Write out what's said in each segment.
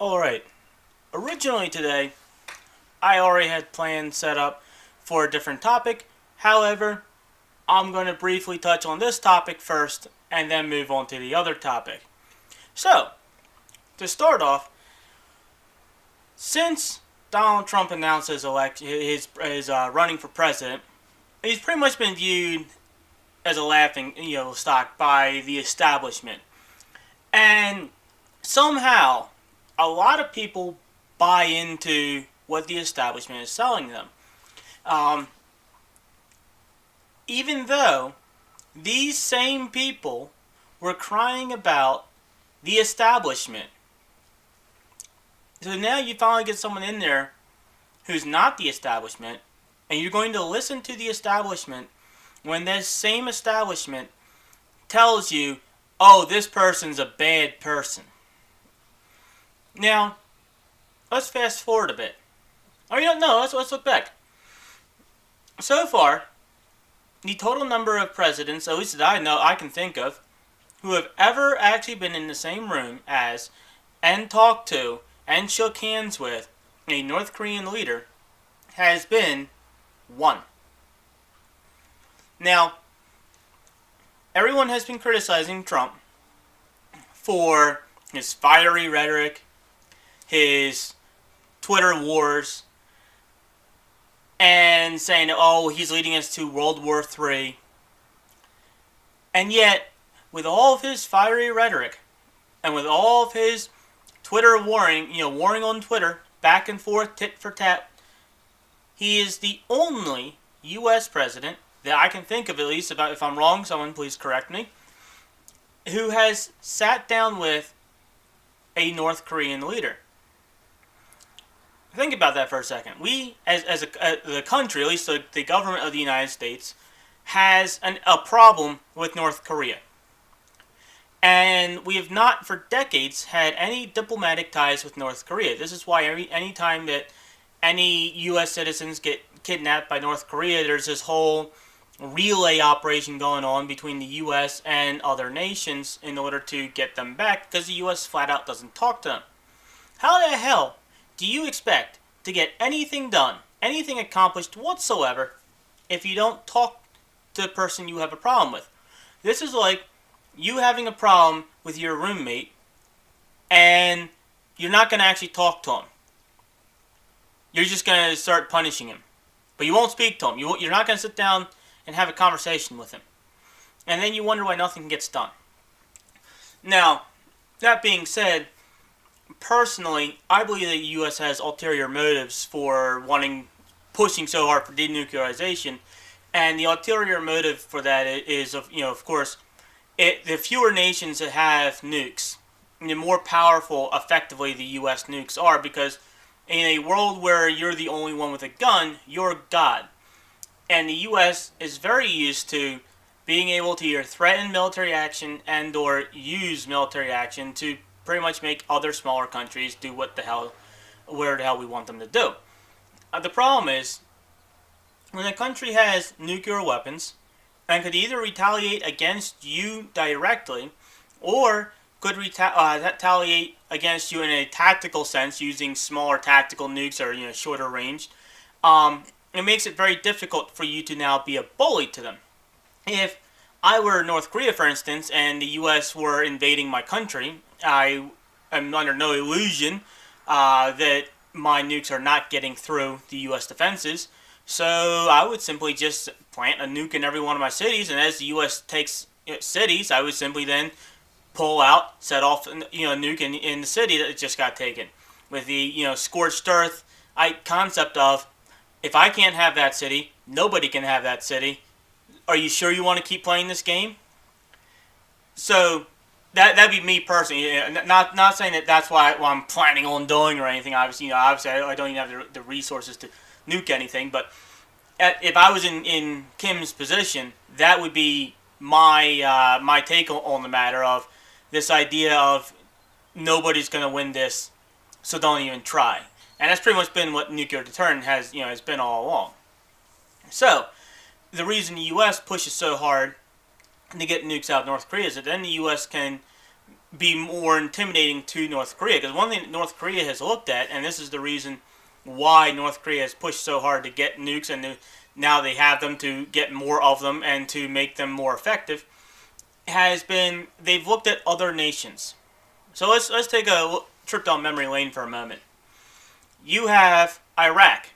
Alright, originally today, I already had plans set up for a different topic. However, I'm going to briefly touch on this topic first and then move on to the other topic. So, to start off, since Donald Trump announced his running for president, he's pretty much been viewed as a laughing stock by the establishment. And somehow, a lot of people buy into what the establishment is selling them. Um, Even though these same people were crying about the establishment. So now you finally get someone in there who's not the establishment, and you're going to listen to the establishment when this same establishment tells you, oh, this person's a bad person. Now, let's fast forward a bit. Or let's look back. So far, the total number of presidents, at least that I can think of, who have ever actually been in the same room as, and talked to, and shook hands with a North Korean leader has been one. Now, everyone has been criticizing Trump for his fiery rhetoric, his Twitter wars, and saying, oh, he's leading us to World War III. And yet, with all of his fiery rhetoric, and with all of his Twitter warring on Twitter, back and forth, tit for tat, he is the only U.S. president that I can think of, at least, about. If I'm wrong, someone please correct me, who has sat down with a North Korean leader. Think about that for a second. We, as the country, at least the government of the United States, has a problem with North Korea. And we have not, for decades, had any diplomatic ties with North Korea. This is why any time that any U.S. citizens get kidnapped by North Korea, there's this whole relay operation going on between the U.S. and other nations in order to get them back, because the U.S. flat out doesn't talk to them. How the hell do you expect to get anything done, anything accomplished whatsoever, if you don't talk to the person you have a problem with? This is like you having a problem with your roommate, and you're not going to actually talk to him. You're just going to start punishing him. But you won't speak to him. You're not going to sit down and have a conversation with him. And then you wonder why nothing gets done. Now, that being said, personally, I believe that the U.S. has ulterior motives for pushing so hard for denuclearization, and the ulterior motive for that is, of course, the fewer nations that have nukes, the more powerful, effectively, the U.S. nukes are, because in a world where you're the only one with a gun, you're God. And the U.S. is very used to being able to either threaten military action and or use military action to pretty much make other smaller countries do where the hell we want them to do. The problem is, when a country has nuclear weapons and could either retaliate against you directly, or could retaliate against you in a tactical sense using smaller tactical nukes or shorter range, it makes it very difficult for you to now be a bully to them. If I were North Korea, for instance, and the U.S. were invading my country, I am under no illusion that my nukes are not getting through the U.S. defenses. So I would simply just plant a nuke in every one of my cities, and as the U.S. takes cities, I would simply then pull out, set off a nuke in the city that just got taken. With the scorched earth concept of, if I can't have that city, nobody can have that city. Are you sure you want to keep playing this game? So that'd be me personally. Not saying that that's what I'm planning on doing or anything. Obviously, I don't even have the resources to nuke anything. But if I was in Kim's position, that would be my take on the matter of this idea of nobody's going to win this, so don't even try. And that's pretty much been what nuclear deterrent has been all along. So the reason the U.S. pushes so hard to get nukes out of North Korea is that then the U.S. can be more intimidating to North Korea. Because one thing that North Korea has looked at, and this is the reason why North Korea has pushed so hard to get nukes, and now they have them to get more of them and to make them more effective, has been they've looked at other nations. So let's take a trip down memory lane for a moment. You have Iraq.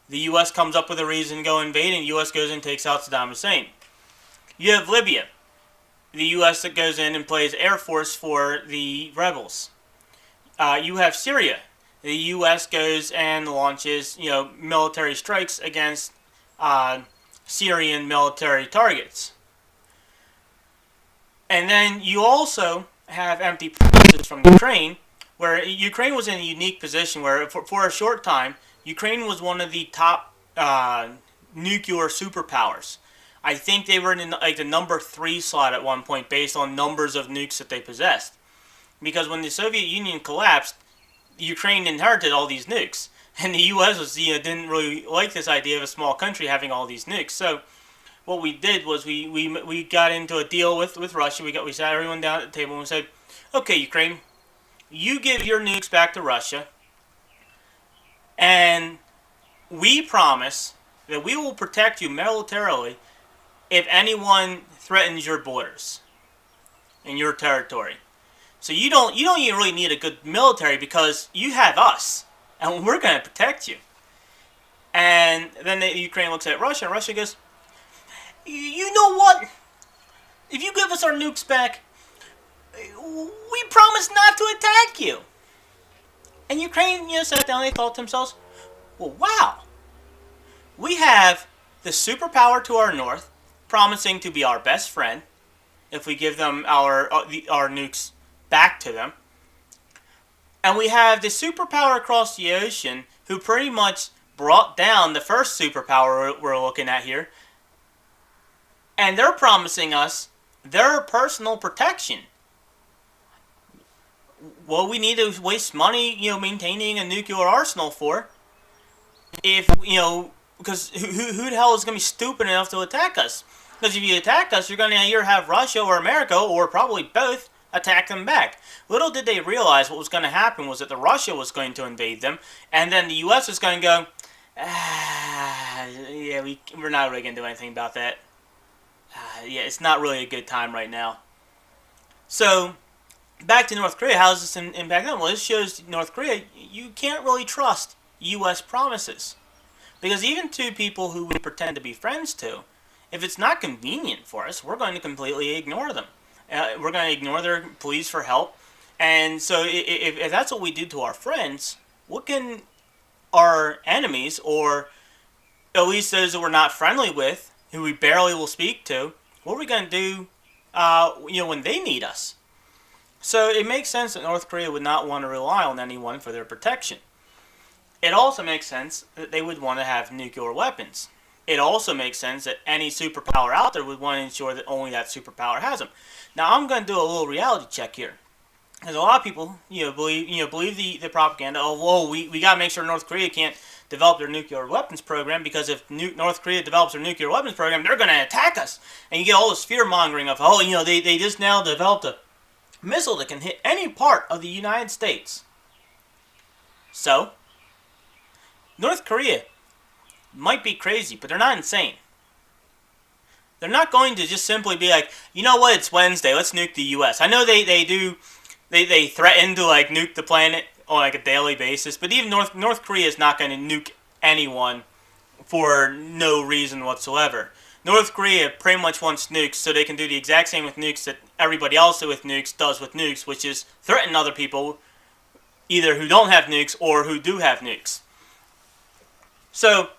The U.S. comes up with a reason to go invade, and the U.S. goes in and takes out Saddam Hussein. You have Libya. The U.S. that goes in and plays Air Force for the rebels. You have Syria. The U.S. goes and launches, military strikes against Syrian military targets. And then you also have empty promises from Ukraine, where Ukraine was in a unique position where, for a short time, Ukraine was one of the top nuclear superpowers. I think they were in the number 3 slot at one point based on numbers of nukes that they possessed. Because when the Soviet Union collapsed, Ukraine inherited all these nukes, and the U.S. didn't really like this idea of a small country having all these nukes. So what we did was we got into a deal with Russia. We sat everyone down at the table and we said, okay, Ukraine, you give your nukes back to Russia, and we promise that we will protect you militarily if anyone threatens your borders and your territory. So you don't even really need a good military because you have us, and we're going to protect you. And then Ukraine looks at Russia, and Russia goes, you know what? If you give us our nukes back, we promise not to attack you. And Ukraine, sat down and they thought to themselves, well, wow. We have the superpower to our north promising to be our best friend if we give them our nukes back to them. And we have the superpower across the ocean who pretty much brought down the first superpower we're looking at here. And they're promising us their personal protection. What we need to waste money, maintaining a nuclear arsenal for, if, because who the hell is going to be stupid enough to attack us? Because if you attack us, you're going to either have Russia or America, or probably both, attack them back. Little did they realize what was going to happen was that the Russia was going to invade them, and then the U.S. was going to go, we're not really going to do anything about that. It's not really a good time right now. So, back to North Korea, how does this impact them? Well, this shows North Korea, you can't really trust U.S. promises. Because even to people who we pretend to be friends to, if it's not convenient for us, we're going to completely ignore them. We're going to ignore their pleas for help. And so if that's what we do to our friends, what can our enemies, or at least those that we're not friendly with, who we barely will speak to, what are we going to do when they need us? So it makes sense that North Korea would not want to rely on anyone for their protection. It also makes sense that they would want to have nuclear weapons. It also makes sense that any superpower out there would want to ensure that only that superpower has them. Now I'm going to do a little reality check here. Because a lot of people, believe the propaganda of, whoa, we got to make sure North Korea can't develop their nuclear weapons program, because if North Korea develops their nuclear weapons program, they're going to attack us. And you get all this fear-mongering of, they just now developed a missile that can hit any part of the United States. So, North Korea might be crazy, but they're not insane. They're not going to just simply be like, you know what, it's Wednesday, let's nuke the U.S. I know they threaten to nuke the planet on a daily basis, but even North Korea is not going to nuke anyone for no reason whatsoever. North Korea pretty much wants nukes so they can do the exact same with nukes that everybody else with nukes does with nukes, which is threaten other people, either who don't have nukes or who do have nukes. So,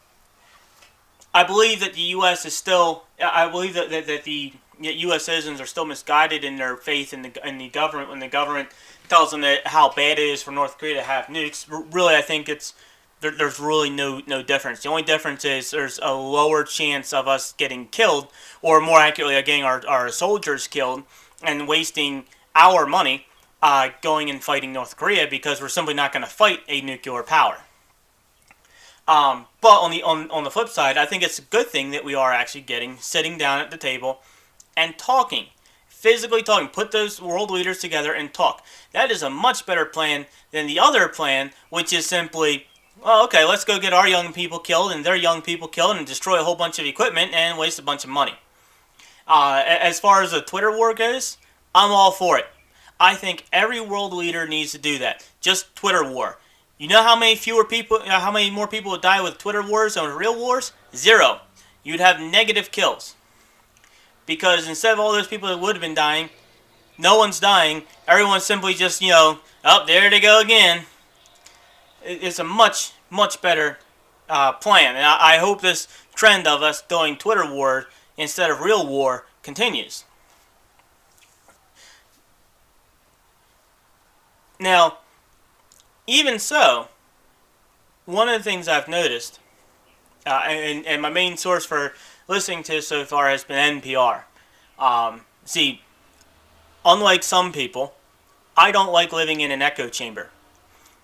I believe that the U.S. is still, I believe that the U.S. citizens are still misguided in their faith in the government when the government tells them that how bad it is for North Korea to have nukes. Really, I think there's really no difference. The only difference is there's a lower chance of us getting killed, or more accurately, getting our soldiers killed and wasting our money going and fighting North Korea, because we're simply not going to fight a nuclear power. But on the flip side, I think it's a good thing that we are actually sitting down at the table and talking, physically talking. Put those world leaders together and talk. That is a much better plan than the other plan, which is simply, well, okay, let's go get our young people killed and their young people killed and destroy a whole bunch of equipment and waste a bunch of money. As far as the Twitter war goes, I'm all for it. I think every world leader needs to do that. Just Twitter war. You know how many how many more people would die with Twitter wars than with real wars? 0. You'd have negative kills. Because instead of all those people that would have been dying, no one's dying. Everyone's simply just, oh, there they go again. It's a much, much better plan. And I hope this trend of us doing Twitter war instead of real war continues. Now, even so, one of the things I've noticed, and my main source for listening to this so far has been NPR. See, unlike some people, I don't like living in an echo chamber.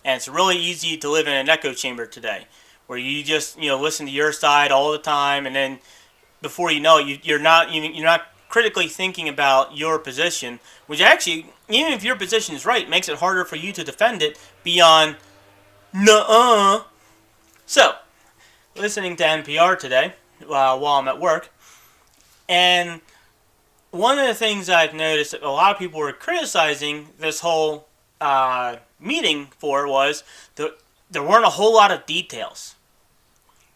And it's really easy to live in an echo chamber today, where you just listen to your side all the time, and then before you know it, you're not critically thinking about your position, which actually, even if your position is right, makes it harder for you to defend it beyond nuh-uh. So, listening to NPR today while I'm at work, and one of the things I've noticed that a lot of people were criticizing this whole meeting for was that there weren't a whole lot of details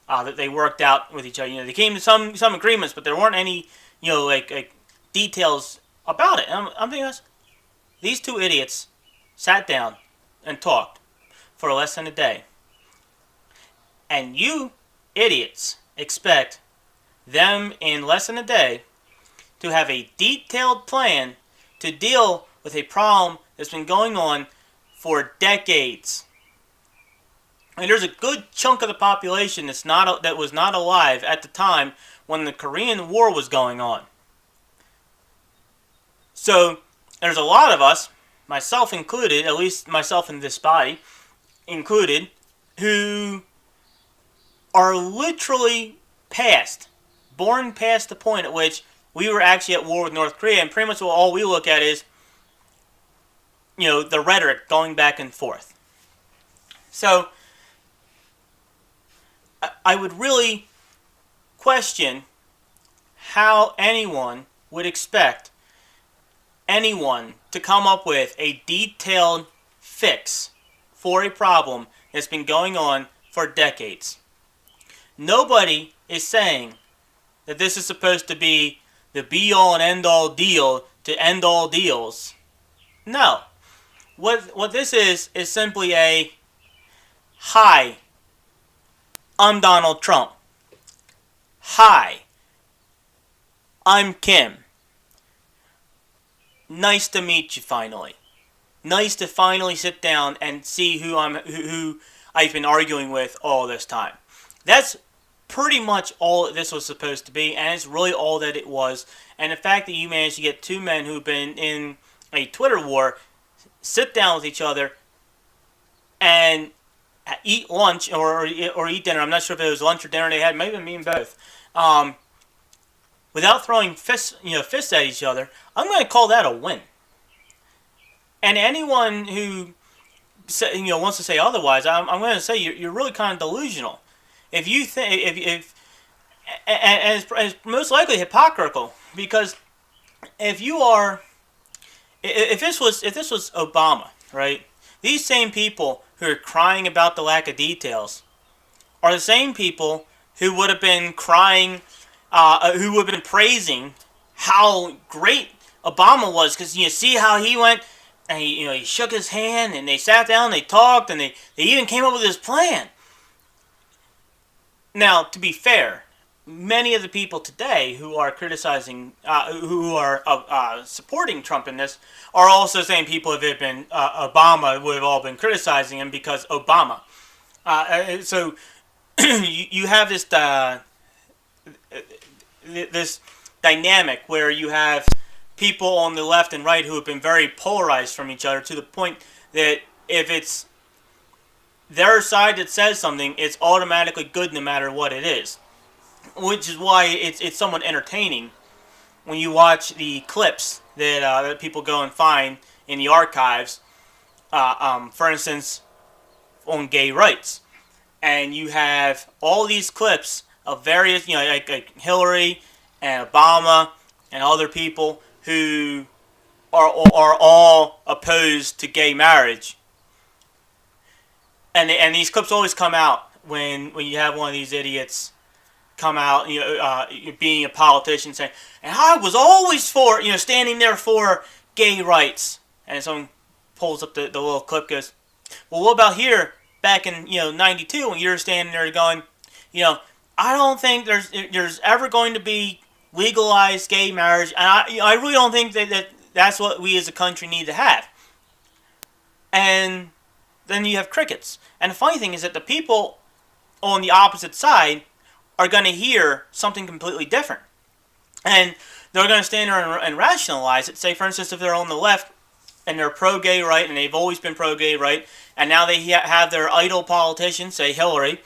that they worked out with each other. They came to some agreements, but there weren't any like details about it. And I'm thinking, these two idiots sat down and talked for less than a day, and you idiots expect them in less than a day to have a detailed plan to deal with a problem that's been going on for decades. And there's a good chunk of the population that was not alive at the time when the Korean War was going on. So there's a lot of us, myself included, at least myself in this body included, who are literally born past the point at which we were actually at war with North Korea, and pretty much all we look at is, the rhetoric going back and forth. So, I would really question how anyone would expect anyone to come up with a detailed fix for a problem that's been going on for decades. Nobody is saying that this is supposed to be the be-all and end-all deal to end all deals. No. What this is simply a, hi, I'm Donald Trump. Hi, I'm Kim. Nice to meet you finally. Nice to finally sit down and see who I've been arguing with all this time. That's pretty much all this was supposed to be, and it's really all that it was. And the fact that you managed to get two men who've been in a Twitter war sit down with each other and eat lunch or eat dinner. I'm not sure if it was lunch or dinner they had. Maybe me and both. Without throwing fists at each other, I'm going to call that a win. And anyone who wants to say otherwise, I'm going to say you're really kind of delusional. If you think and it's most likely hypocritical, because if this was Obama, right? These same people who are crying about the lack of details are the same people who would have been crying, who would have been praising how great Obama was, because see how he went and he shook his hand and they sat down, they talked, and they even came up with this plan. Now, to be fair, many of the people today who are criticizing, who are supporting Trump in this, are also the same people if it had been Obama would have all been criticizing him because Obama. So you have this this dynamic where you have people on the left and right who have been very polarized from each other, to the point that if it's their side that says something, it's automatically good no matter what it is. Which is why it's somewhat entertaining when you watch the clips that people go and find in the archives. For instance, on gay rights, and you have all these clips of various, like Hillary and Obama and other people who are all opposed to gay marriage, and these clips always come out when you have one of these idiots come out, being a politician saying, and I was always for, standing there for gay rights, and someone pulls up the little clip, goes, well, what about here back in, '92 when you're standing there going, I don't think there's ever going to be legalized gay marriage, and I really don't think that's what we as a country need to have. And then you have crickets. And the funny thing is that the people on the opposite side are going to hear something completely different. And they're going to stand there and rationalize it. Say, for instance, if they're on the left and they're pro-gay right, and they've always been pro-gay right, and now they have their idol politician, say Hillary,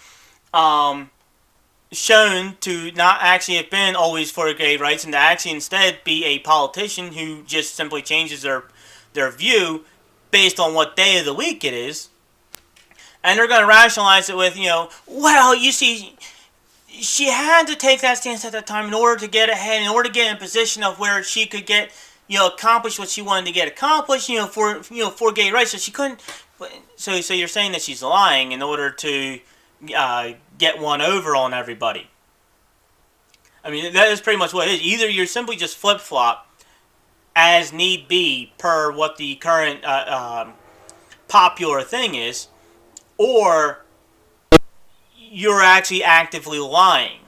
shown to not actually have been always for gay rights, and to actually instead be a politician who just simply changes their view based on what day of the week it is. And they're going to rationalize it with, well, you see, she had to take that stance at that time in order to get ahead, in order to get in a position of where she could get, accomplish what she wanted to get accomplished, for gay rights. So she couldn't. So you're saying that she's lying in order to get one over on everybody. I mean, that is pretty much what it is. Either you're simply just flip-flop as need be per what the current popular thing is, or you're actually actively lying.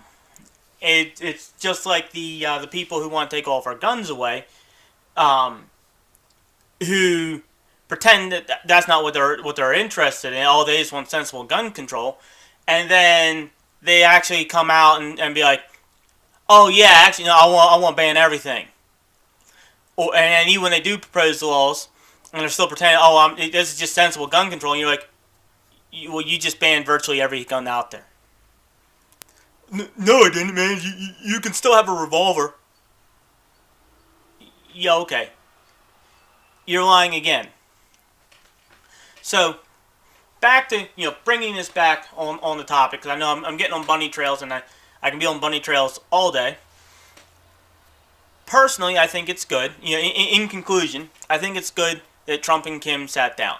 It's just like the people who want to take all of our guns away, who pretend that that's not what they're interested in. Oh, they just want sensible gun control, and then they actually come out and be like, oh yeah, actually no, I want to ban everything. And even when they do propose the laws, and they're still pretending, this is just sensible gun control, and you're like, you just banned virtually every gun out there. No, I didn't, man. You can still have a revolver. Yeah, okay. You're lying again. So, back to, bringing this back on the topic, because I know I'm getting on bunny trails, and I can be on bunny trails all day. Personally, I think it's good. In conclusion, I think it's good that Trump and Kim sat down.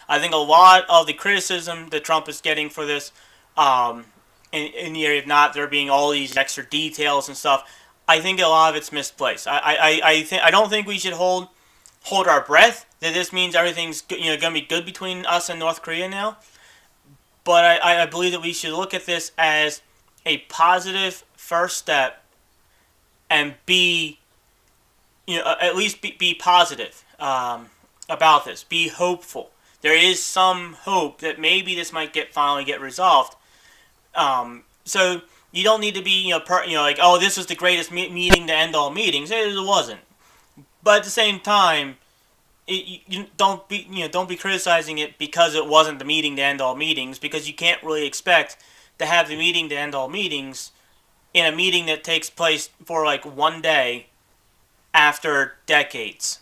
I think a lot of the criticism that Trump is getting for this, in the area of not there being all these extra details and stuff, I think a lot of it's misplaced. I don't think we should hold our breath that this means everything's going to be good between us and North Korea now. But I believe that we should look at this as a positive first step, and at least be positive about this. Be hopeful. There is some hope that maybe this might finally get resolved. So you don't need to be like, oh, this was the greatest meeting to end all meetings. It wasn't. But at the same time, you don't be criticizing it because it wasn't the meeting to end all meetings, because you can't really expect to have the meeting to end all meetings in a meeting that takes place for like one day after decades.